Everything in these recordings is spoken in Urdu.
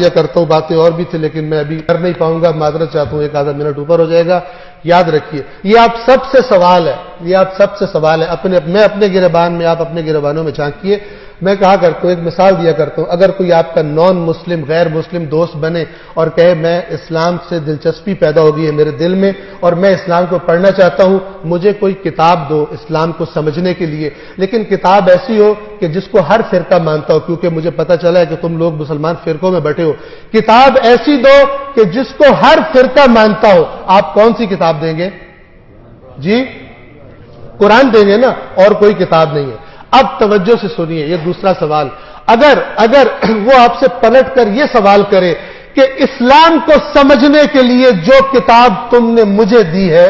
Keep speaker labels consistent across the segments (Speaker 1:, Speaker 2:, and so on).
Speaker 1: کیا کرتا ہوں، باتیں اور بھی تھے لیکن میں ابھی کر نہیں پاؤں گا، معذرت چاہتا ہوں، ایک آدھا منٹ اوپر ہو جائے گا۔ یاد رکھیے یہ آپ سب سے سوال ہے، یہ آپ سب سے سوال ہے، میں اپنے گریبان میں، آپ اپنے گریبانوں میں جھانکیے۔ میں کہا کرتا ہوں، ایک مثال دیا کرتا ہوں، اگر کوئی آپ کا نان مسلم غیر مسلم دوست بنے اور کہے میں اسلام سے دلچسپی پیدا ہو گئی ہے میرے دل میں اور میں اسلام کو پڑھنا چاہتا ہوں، مجھے کوئی کتاب دو اسلام کو سمجھنے کے لیے، لیکن کتاب ایسی ہو کہ جس کو ہر فرقہ مانتا ہو، کیونکہ مجھے پتہ چلا ہے کہ تم لوگ مسلمان فرقوں میں بیٹھے ہو، کتاب ایسی دو کہ جس کو ہر فرقہ مانتا ہو۔ آپ کون سی کتاب دیں گے؟ جی قرآن دیں گے نا، اور کوئی کتاب نہیں ہے۔ اب توجہ سے سنیے یہ دوسرا سوال، اگر وہ آپ سے پلٹ کر یہ سوال کرے کہ اسلام کو سمجھنے کے لیے جو کتاب تم نے مجھے دی ہے،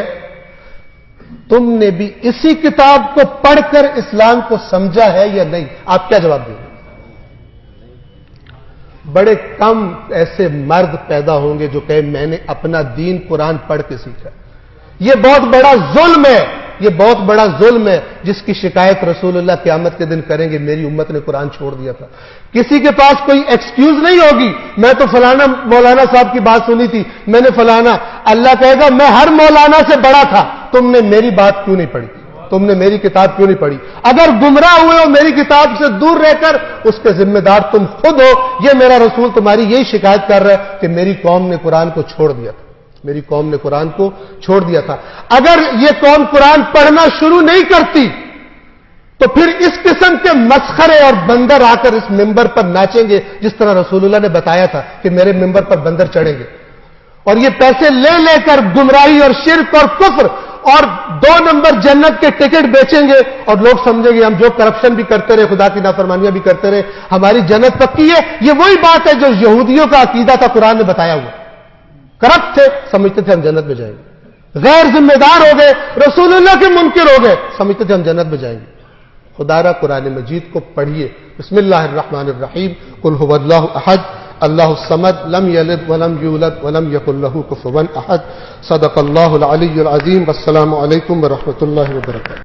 Speaker 1: تم نے بھی اسی کتاب کو پڑھ کر اسلام کو سمجھا ہے یا نہیں؟ آپ کیا جواب دیں گے؟ بڑے کم ایسے مرد پیدا ہوں گے جو کہے میں نے اپنا دین قرآن پڑھ کے سیکھا۔ یہ بہت بڑا ظلم ہے، یہ بہت بڑا ظلم ہے جس کی شکایت رسول اللہ قیامت کے دن کریں گے، میری امت نے قرآن چھوڑ دیا تھا۔ کسی کے پاس کوئی ایکسکیوز نہیں ہوگی، میں تو فلانا مولانا صاحب کی بات سنی تھی، میں نے فلانا، اللہ کہے گا میں ہر مولانا سے بڑا تھا، تم نے میری بات کیوں نہیں پڑھی، تم نے میری کتاب کیوں نہیں پڑھی؟ اگر گمراہ ہوئے ہو میری کتاب سے دور رہ کر، اس کے ذمہ دار تم خود ہو۔ یہ میرا رسول تمہاری یہی شکایت کر رہا ہے کہ میری قوم نے قرآن کو چھوڑ دیا تھا، میری قوم نے قرآن کو چھوڑ دیا تھا۔ اگر یہ قوم قرآن پڑھنا شروع نہیں کرتی تو پھر اس قسم کے مسخرے اور بندر آ کر اس ممبر پر ناچیں گے، جس طرح رسول اللہ نے بتایا تھا کہ میرے ممبر پر بندر چڑھیں گے، اور یہ پیسے لے لے کر گمراہی اور شرک اور کفر اور 2 نمبر جنت کے ٹکٹ بیچیں گے، اور لوگ سمجھیں گے ہم جو کرپشن بھی کرتے رہے، خدا کی نافرمانیاں بھی کرتے رہے، ہماری جنت پکی ہے۔ یہ وہی بات ہے جو یہودیوں کا عقیدہ تھا، قرآن نے بتایا ہوا، کرپٹ تھے، سمجھتے تھے ہم جنت میں جائیں گے، غیر ذمہ دار ہو گئے، رسول اللہ کے منکر ہو گئے، سمجھتے تھے ہم جنت میں جائیں گے۔ خدا را قرآن مجید کو پڑھیے۔ بسم اللہ الرحمن الرحیم، قل هو اللہ احد اللہ الصمد لم یلد ولم یولد ولم یکن له کفوا احد۔ صدق اللہ العلی العظیم۔ والسلام علیکم ورحمۃ اللہ وبرکاتہ۔